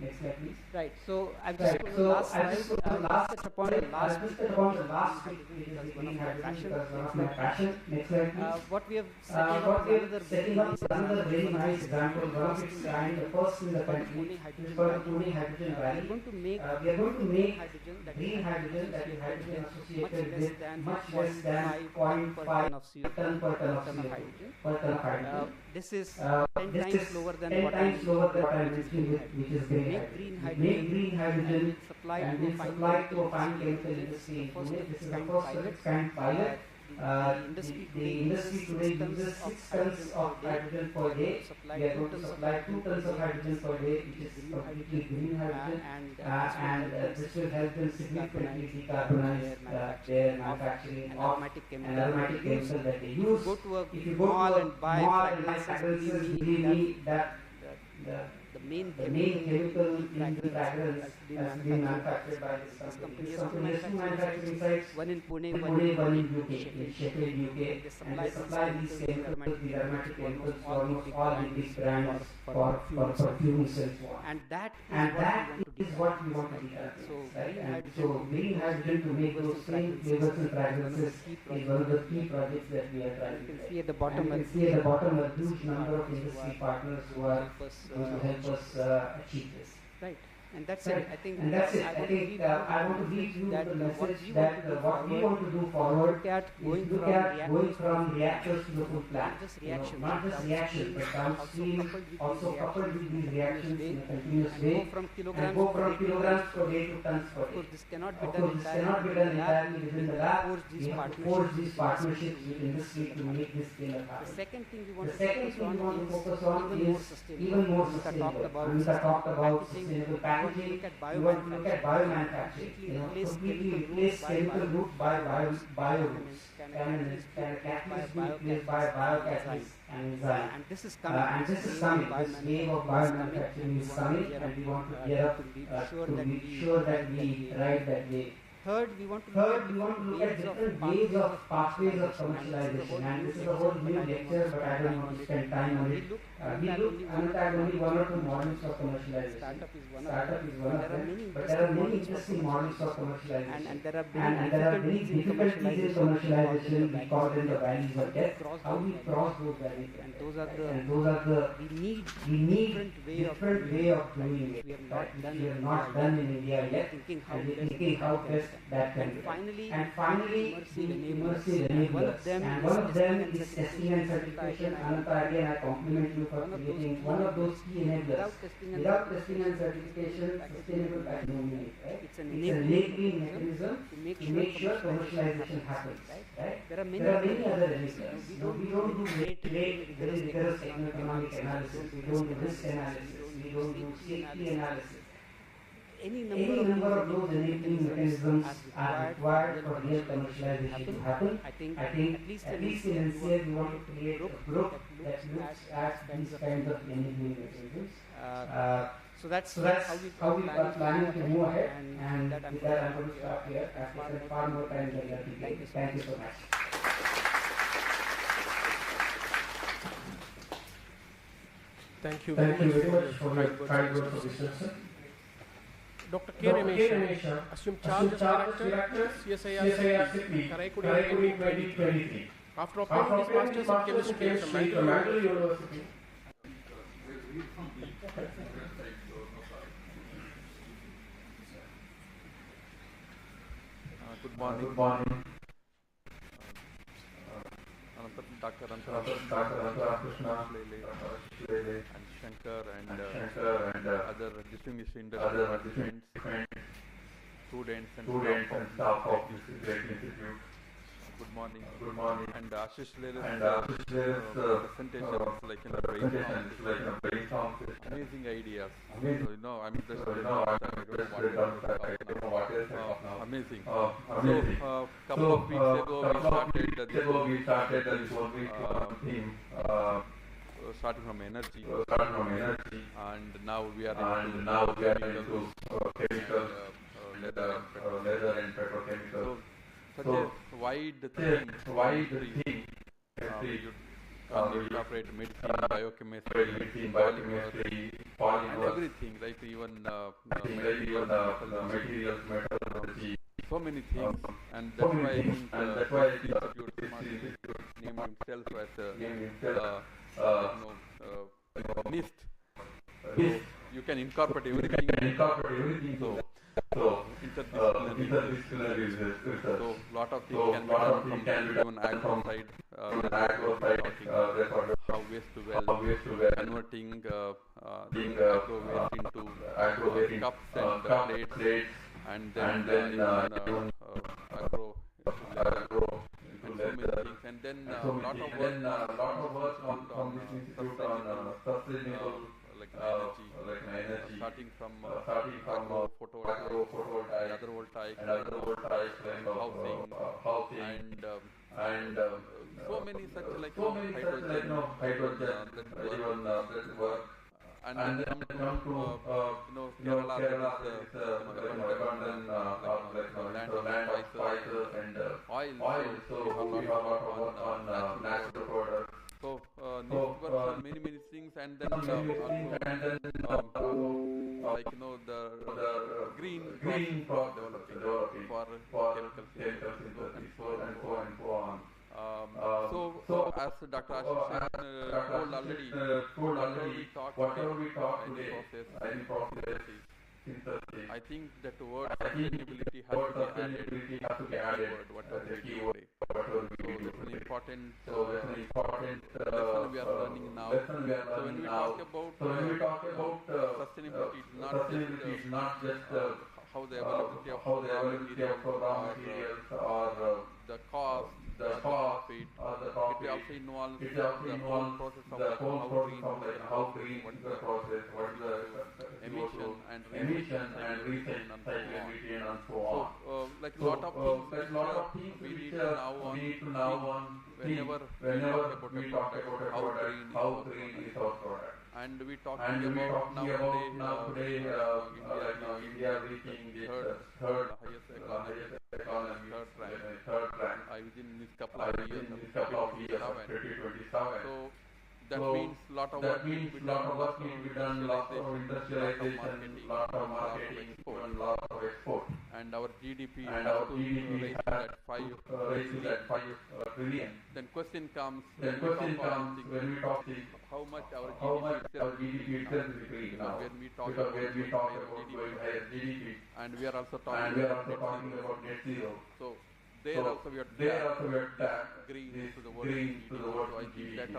S1: Next slide, please.
S2: Right. So I've just put the last slide. Just touch upon the last
S1: just
S2: bit,
S1: touch upon the last bit,
S2: which is
S1: which is
S2: one of
S1: green
S2: my
S1: hydrogen,
S2: passion.
S1: because one of my passion. Next slide, please.
S2: What we have setting up is another very nice example,
S1: one of its kind, the first in the country. This is called the Pune Hydrogen
S2: we are
S1: Valley.
S2: going to make
S1: We are going to make
S2: green hydrogen
S1: that is hydrogen associated
S2: much
S1: with much less than
S2: 0.5
S1: 0.5
S2: ton of CO2
S1: ton per ton of
S2: ton of
S1: CO2
S2: hydrogen.
S1: per ton of hydrogen.
S2: This is 10
S1: This
S2: times
S1: is
S2: lower than
S1: 10
S2: what
S1: times lower than what I
S2: which is
S1: mentioned with, which is green
S2: Make
S1: hydrogen.
S2: green
S1: Make green hydrogen
S2: supply
S1: and
S2: to
S1: will supply to a fine chemical industry in Pune. This is the first of its kind pilot. The industry today uses 6 tons of hydrogen per day. We are going to supply 2 tons of hydrogen per day, which is completely green hydrogen, and this will help them significantly decarbonize their manufacturing of an aromatic chemical that they use. If you go to a mall and buy fragrances, believe me, that the main chemical in the fragrance has been manufactured by this company. This company has 2 manufacturing sites,
S2: one in Pune,
S1: one in UK, in Sheffield, UK, and they supply these chemicals, these aromatic chemicals, to almost all the big brands for perfumes and so on.
S2: And that
S1: is what we want to decarbonize, right? And so green hydrogen to make those same flavors and fragrances is one of the key projects that we are trying to do.
S2: You can see at the bottom
S1: a huge number of industry partners who are going to help us achieve this.
S2: Right. And that's it. I think
S1: I want to leave you the message that what we want to do forward is look at going from reactors to the full plant. Not just reactions, but downstream, also coupled with these reactions in a continuous way, and go from kilograms per day to tons per day.
S2: Of course, this cannot be
S1: done entirely within the lab. We have to forge these partnerships with industry to make this scale up happen.
S2: The second thing we want to focus on
S1: is even more sustainable. Anita talked about sustainable packaging. We want to look at biomanufacturing. Completely replace chemical route by bio routes. Can a catalyst be replaced by biocatalyst and enzyme?
S2: And this is coming.
S1: This wave of biomanufacturing is coming, and we want to gear up to be sure that we ride that wave.
S2: Third, we want to
S1: look at different ways of pathways of commercialization, and this is a whole new lecture, but I don't want to spend time on it. We look at only 1 or 2 models of commercialization. Startup is one of them, but there are many interesting models of commercialization, and there are many difficulties in commercialization. We call them the valleys of death. How we cross those valleys, and those are the we need different way of doing it, which we have not done in India yet, and we're thinking how best that can be done. And finally, immersive enablers, and one of them is testing and certification. Ananta, again, I compliment you for creating one of those key enablers. Without testing and certification, sustainable packaging, right? It's an enabling mechanism to make sure commercialization happens, right? There are many other enablers. We don't do rigorous economic analysis. We don't do risk analysis. We don't do safety analysis. Any number of those enabling mechanisms are required for real commercialization to happen. I think at least in NCR we want to create a group that looks at these kinds of enabling mechanisms. So that's how we are planning to move ahead, and with that I'm going to stop here. As I said, far more time than that. Thank you so much.
S3: Thank you very much for your kind words of wisdom. Dr. K. Ramesha, assumed charge as Director, CSIR CLP, Karaikudi 2023. After obtaining his Master's in Chemistry from Mangalore University.
S4: Good morning. Dr. Antara Krishna and Shankar and other distinguished industry friends, students and staff of this great institute. Good morning. And Ashish presentation is like in a brainstorm. Amazing ideas. I'm just I don't know what else. Amazing. So couple of weeks ago we started this whole week theme. Starting from energy, and now we are into chemicals, leather and petrochemicals. So such a wide theme. we incorporate medicine, biochemistry, polymers, and everything, like even materials, metallurgy, so many things, and that's why I think this institute named himself as NIST. So you can incorporate everything. So interdisciplinary research. So lot of things can be done from even agro side. How waste to wealth, converting agro waste into cups and plates, and then even agro into leather, and so many things, and then lot of work from this institute on sustainable like energy, starting from photovoltaic, other voltaic, housing, and so many such hydrogen, that work. And then come to Kerala, there is abundant land of spices and oil. So we have a lot of work on natural products. So this works on many things, and then the green crop developing for chemical synthesis and so on. So as Dr. Ashish told already, whatever we talk today, any process, synthesis, I think that word sustainability has to be added, whatever we do today. So that's an important lesson we are learning now. So when we talk about sustainability, it's not just how the availability of raw materials or the cost, the profit. It also involves the whole process of how green is the process, what is the emission and recyclability and so on. So like lot of things we need to now on whenever we talk about how green is our product. And we talking about now today India reaching the third highest economy, third rank. Within this couple of years of 2027. So that means lot of work need to be done, lot of industrialization, lot of marketing, and lot of export. And our GDP has to raise to that 5 trillion. Then question comes when we talk how much our GDP itself is decreasing now. When we talk about going higher GDP, and we are also talking about net zero. So there also we are green to the world. So I think that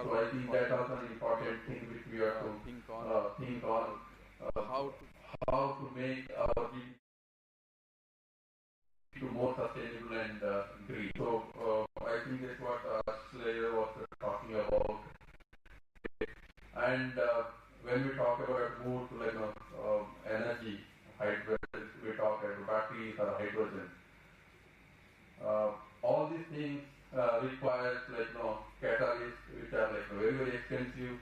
S4: also an important thing which we have to think on how to make our GDP to more sustainable and green. So I think that's what Slayer was talking about. And when we talk about move to energy, hydrogen, we talk about batteries or hydrogen. All these things require catalysts which are very expensive,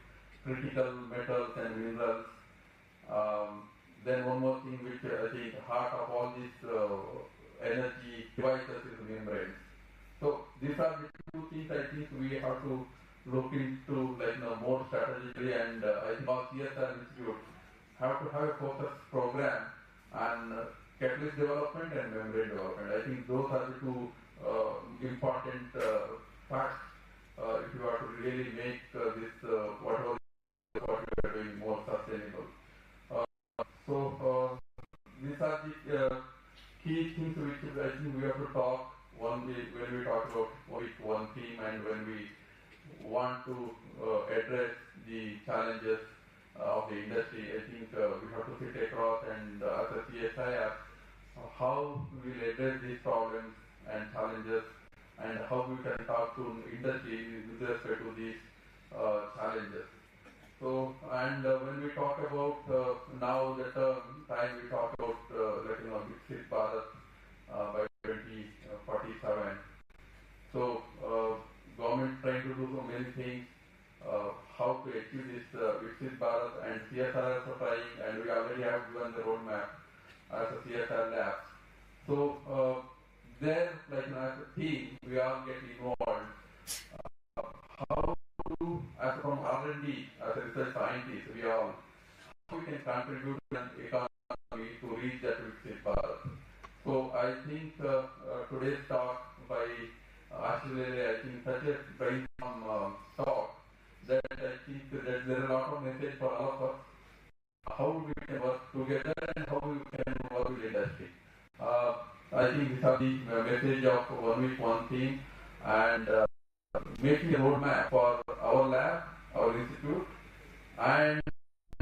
S4: critical metals and minerals. Then one more thing which I think heart of all these energy devices is membranes. So these are the two things I think we have to look into more strategically, and I think our CSR institute have to have a focused program on catalyst development and membrane development. I think those are the two important facts if you are to really make this what we are doing more sustainable. So these are the key things which I think we have to talk when we talk about one theme, and when we want to address the challenges of the industry. I think we have to sit across and as a CSIR, how we will address these problems and challenges, and how we can talk to industry with respect to these challenges. So, and when we talk about now the time we talk about Viksit Bharat by 2047. So government trying to do so many things, how to achieve this Viksit Bharat, and CSR also trying, and we already have given the roadmap as a CSR lab. So there, as a team, we all get involved. How to to, as from R&D, as a research scientist, we all, how we can contribute to an economy to reach that Viksit Bharat. So I think today's talk by Ashwini, I think such a brainstorm talk that I think that there is a lot of message for all of us, how we can work together and how we can work with industry. I think these are the message of 1 week, 1 theme, and making a roadmap for our lab, our institute, and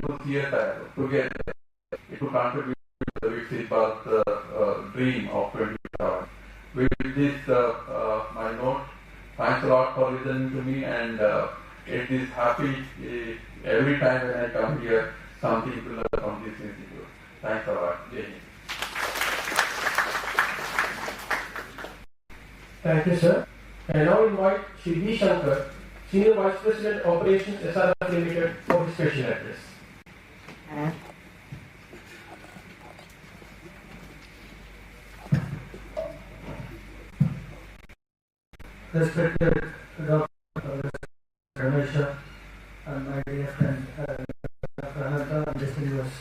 S4: to CSI together to contribute to the Viksit Bharat dream of 2027. With this, my note, thanks a lot for listening to me, and it is happy every time when I come here, something to learn from this institute. Thanks a lot. Jai Hind.
S3: Thank you, sir. I now invite Shri V. Shankar, Senior Vice President Operations SRF Limited, for his special address.
S1: Respected Dr. Ramesha and my dear friend Dr. Ananta, distinguished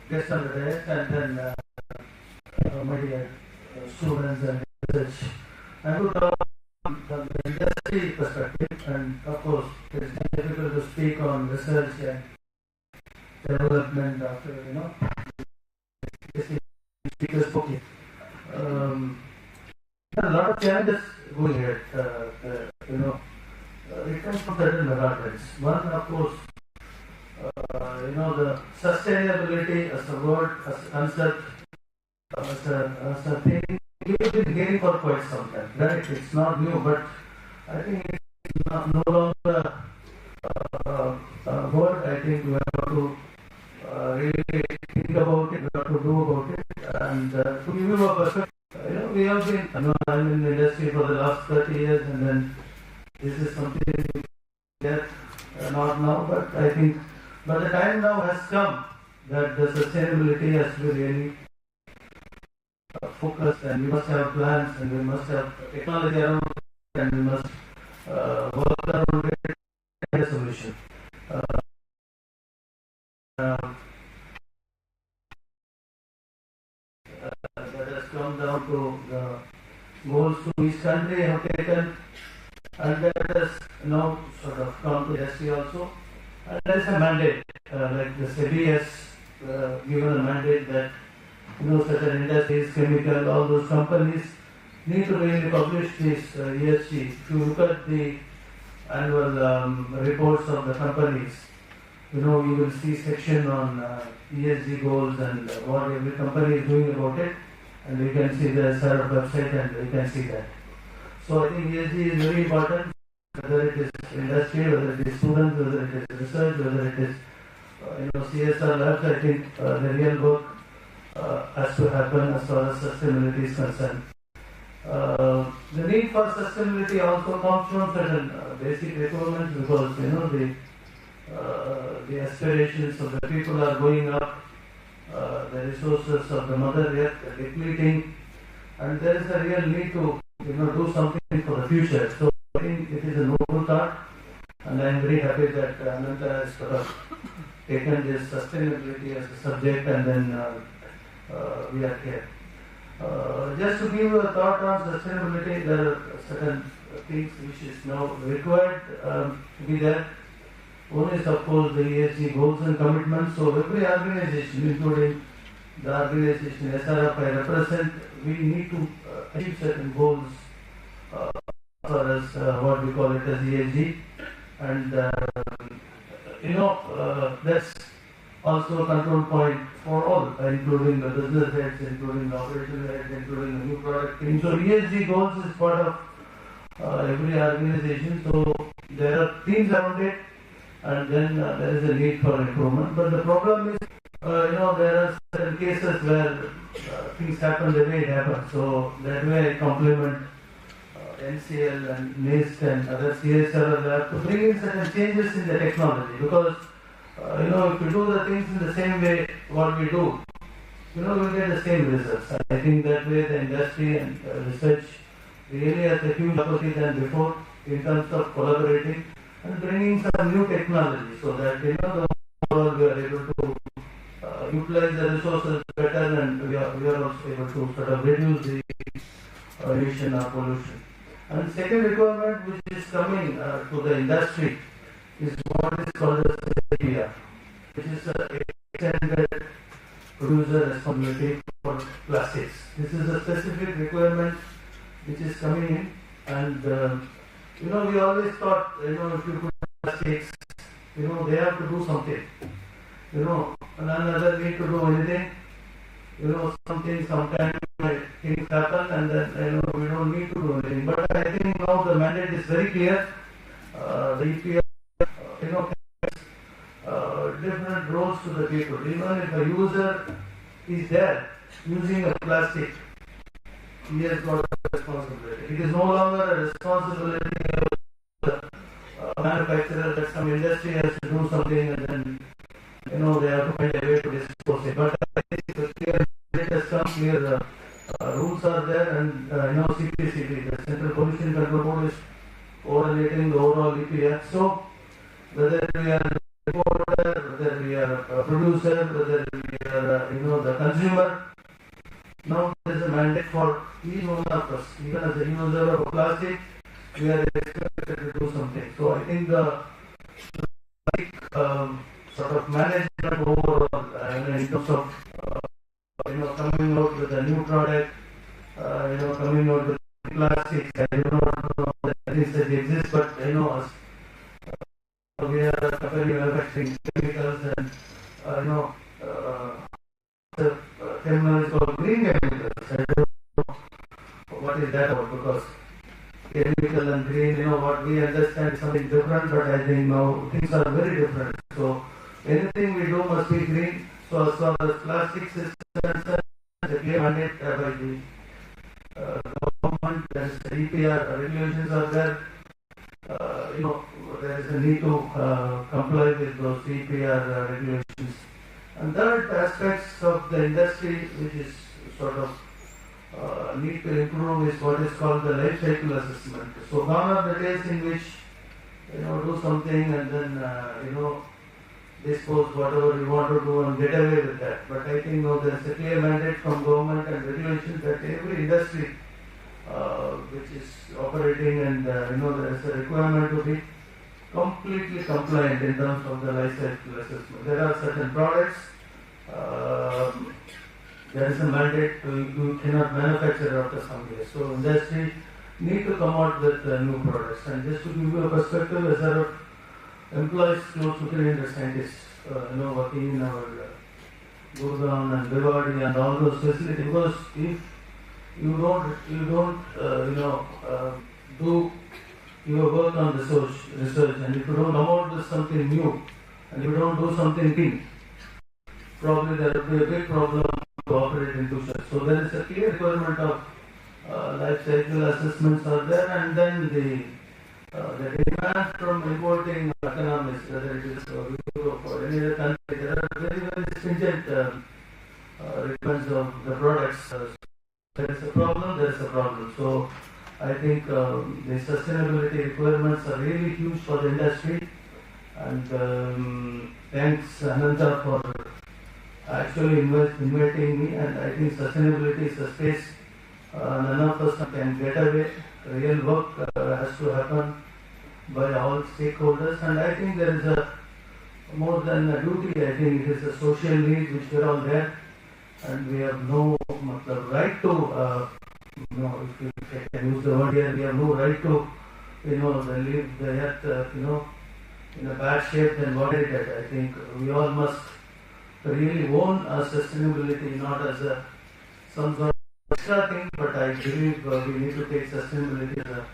S1: guests on the desk, and then my dear students and research. I would talk from the industry perspective, and of course it is difficult to speak on research and development after speakers spoken. There are a lot of challenges going ahead. It comes from certain megatrends. One, of course, the sustainability as a word, as a concept, as a thing, we've been hearing for quite some time. Right? It's not new, but I think it's no longer a word. I think we have to really think about it, we have to do about it, and to give you a perspective. We have been, I'm in the industry for the last 30 years, and then this is something that not now, but I think, but the time now has come that the sustainability has to be really focused, and we must have plans, and we must have technology around it, and we must work around it and a solution. That has come down to the goals to each country have taken, and that has now sort of come to industry also. And there is a mandate, like the SEBI has given a mandate that certain industries, chemical, all those companies need to really publish this ESG. If you look at the annual reports of the companies, you will see section on ESG goals and what every company is doing about it, and you can see the SRF website and you can see that. So I think ESG is very important, whether it is industry, whether it is students, whether it is research, whether it is CSR labs. I think the real work has to happen as far as sustainability is concerned. The need for sustainability also comes from certain basic requirements, because the aspirations of the people are going up, the resources of the mother earth are depleting, and there is a real need to do something for the future. So I think it is a noble thought, and I am very happy that Ananta has sort of taken this sustainability as a subject, and then we are here. Just to give you a thought on sustainability, there are certain things which is now required to be there. One is, of course, the ESG goals and commitments. So every organization, including the organization SRF I represent, we need to achieve certain goals as far as what we call it as ESG. And that's also a control point for all, including the business heads, including the operational heads, including the new product team. So ESG goals is part of every organization. So there are teams around it, and then there is a need for improvement. But the problem is, there are certain cases where things happen the way it happens. So that way I compliment NCL and NIST and other CSR lab to bring in certain changes in the technology, because if you do the things in the same way what we do, we'll get the same results. I think that way the industry and research really has a huge opportunity than before in terms of collaborating. and bringing some new technology so that the overall we are able to utilize the resources better, and we are also able to sort of reduce the emission or pollution. And second requirement which is coming to the industry is what is called as CLP, which is extended producer responsibility for plastics. This is a specific requirement which is coming in, and we always thought, if you put plastics, they have to do something. None other need to do anything. Sometimes things happen, and then we don't need to do anything. But I think now the mandate is very clear. The EPR, different roles to the people. Even if a user is there using a plastic, he has got a responsibility. It is no longer a responsibility of the manufacturer that some industry has to do something and then they have to find a way to dispose it. But I think the clear clear rules are there, and CPCB, the Central Pollution Control Board, is coordinating the overall EPR. So whether we are a importer, whether we are a producer, whether we are the consumer, now there is a mandate for each one of us. Even as a user of a plastic, we are expected to do something. So I think the sort of management overall in terms of coming out with a new product, coming out with plastics. I do not know the things that exist, but us, we are a company manufacturing chemicals, and the terminal is called green chemicals. I don't know what is that about, because chemical and green, what we understand is something different, but I think now things are very different. So anything we do must be green. So as far as plastics is concerned, the clear mandate by the government, there is the EPR regulations are there. There is a need to comply with those EPR regulations. And third aspects of the industry which is sort of need to improve is what is called the life cycle assessment. So gone are the days in which do something and then dispose whatever you want to do and get away with that. But I think now there is a clear mandate from government and regulations that every industry which is operating, and there is a requirement to be completely compliant in terms of the life cycle assessment. There are certain products, there is a mandate you cannot manufacture after some years. So industry need to come out with new products. And just to give you a perspective, as there are employees close to 300 scientists, working in our Gurgaon and Bhiwadi and all those facilities. Because if you don't do your work on research, and if you don't come out with something new, and you don't do something big, probably there will be a big problem to operate in future. So there is a clear requirement of life cycle assessments are there, and then the demand from importing economies, whether it is Europe or any other country, there are very, very stringent requirements of the products. There is a problem, there is a problem. So I think the sustainability requirements are really huge for the industry. And thanks Ananta for actually inviting me. And I think sustainability is a space none of us can get away. Real work has to happen by all stakeholders. And I think there is a more than a duty. I think it is a social need which we are all there. And we have no right to, if I can use the word here, we have no right to, leave the earth, in a bad shape than what it is. I think we all must really own our sustainability, not as some sort of extra thing, but I believe we need to take sustainability as a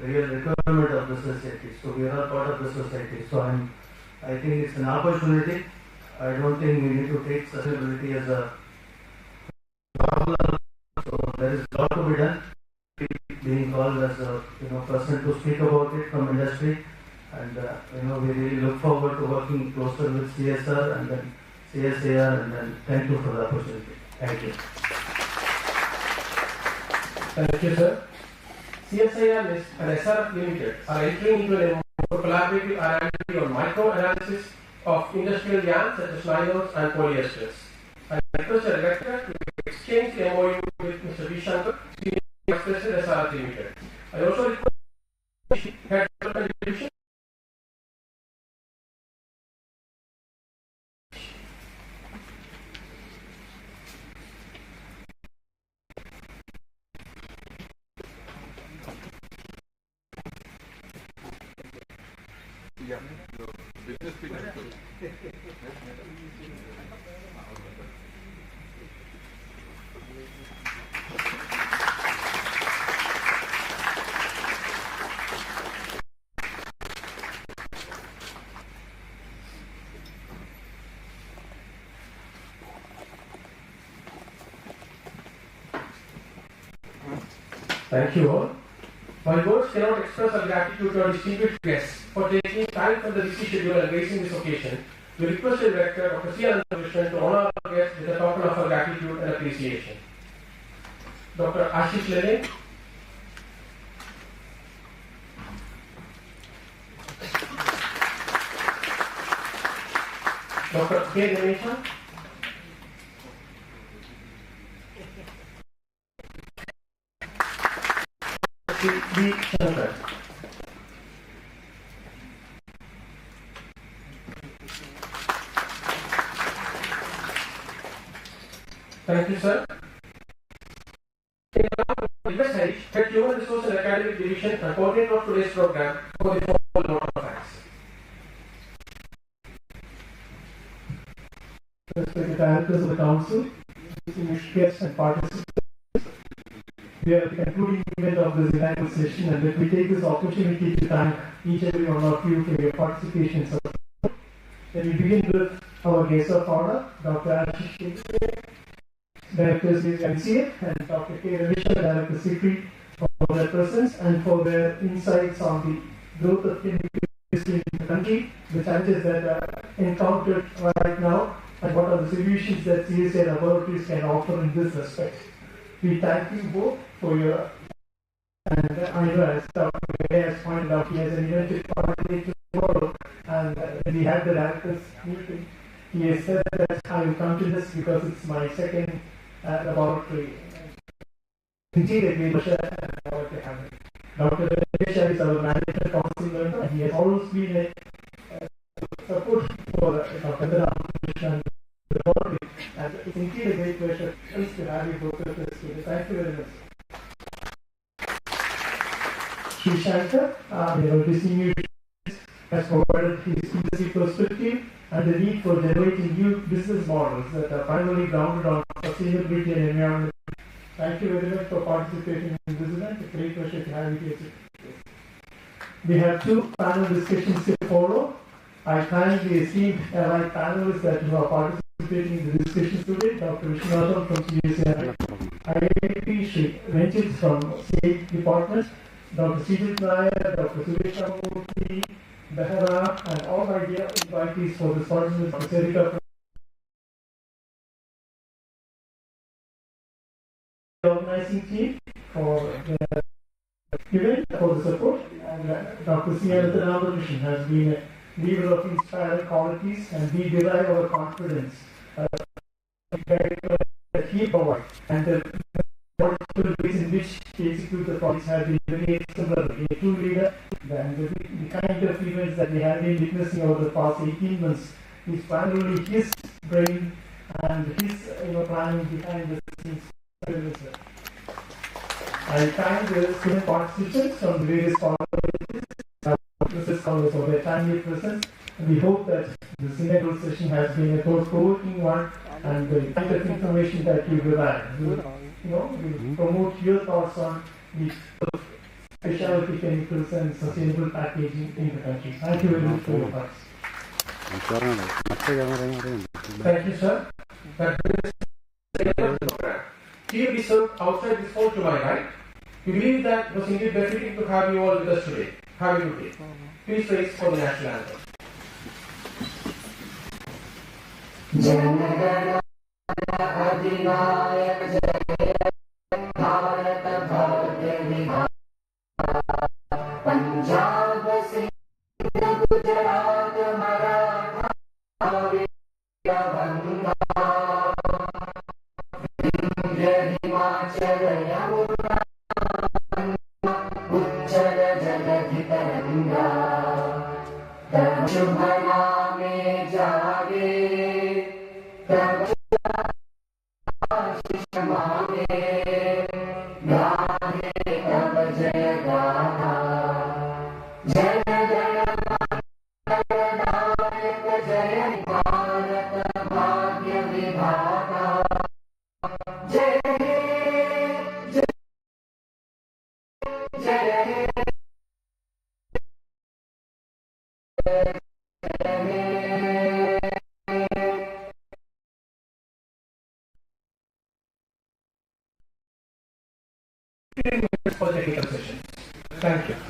S1: real requirement of the society. So we are all part of the society. So I think it's an opportunity. I don't think we need to take sustainability as a problem. So there is a lot to be done. Being called as a person to speak about it from industry, and we really look forward to working closer with CSR and then CSAR, and then thank you for the opportunity. Thank you.
S3: Thank you, sir. CSIR and SRF Limited are entering into an for collaborative R&D on micro-analysis of industrial yarns such as nylons and polyesters. I request the director to exchange the MOU with Mr. V. Shankar, Senior Vice President, SRT Limited. I also request the Head of Development Division.
S4: Yeah, the business people.
S3: Thank you all. My words cannot express our gratitude to our distinguished guests for taking time from the busy schedule and gracing this occasion. We request the director, Dr. C. Ananthakrishnan, to honor our guests with a token of our gratitude and appreciation. Dr. Ashish Lene. Dr. K. Ganesha. V. Shankar. Thank you, sir. Request Harish, Head Human Resource and Academic Division and coordinator of today's program for the following note of facts.
S5: Respected directors of the council, distinguished guests and participants, we are at the concluding event of this inaugural session, and let me take this opportunity to thank each and every one of you for your participation and support. Let me begin with our guest of honor, Dr. Ashish Lene, Director of MCA, and Dr. K. Ravisha, Director Secretary, for their presence and for their insights on the growth of chemical industry in the country, the challenges that are encountered right now, and what are the solutions that CSA laboratories can offer in this respect. We thank you both for your, and I know as Dr. K has pointed out, he has an event to coordinate tomorrow, and when we had the directors meeting, he has said that I will come to this because it's my second laboratory. Indeed, we wish to have it. Dr. Ravisha is our management council member, and he has always been a support for Dr. Ramakrishnan and the laboratory, and it's indeed a great pleasure to have you both with us today. Thank you very much. Sri Shankar, our distinguished, has provided his industry perspective and the need for generating new business models that are primarily grounded on sustainability and environment. Thank you very much for participating in this event. It's a great pleasure to have you here. We have two panel discussions to follow. I thank the esteemed allied panelists that are participating in the discussions today. Dr. Vishwanathan from CSA, IIT Sri Venchit from State Department, Dr. Sijit Nair, Dr. Suresh Ramurthy, Behara, and all my dear invitees for this participants of the Serica organizing team for the event, for the support, and Dr. C. Ramakrishnan has been a leader of inspiring qualities, and we derive our confidence that he provides, and the multiple ways in which he executes the projects have been very exemplary. A true leader, and the kind of events that we have been witnessing over the past 18 months is primarily his brain and his planning behind the scenes. I thank the student participants from the various colleges for their timely presence, and we hope that this inaugural session has been a thought-provoking one, and the kind of information that you provide will promote your thoughts on the specialty chemicals and sustainable packaging in the country. Thank you very much for your thoughts. Thank you, sir. Here we serve outside this hall to my right. We believe that it was indeed befitting to have you all with us today. Have a good day. Please raise for the national anthem.
S1: Janagana Adinaya Jaya Bharata Bhargya Punjab Singh आशीष मांगे गाहे तब जय गाथा जय गणनायक जय भारत भाग्य विधाता जय जय जय
S5: for technical session. Thank you.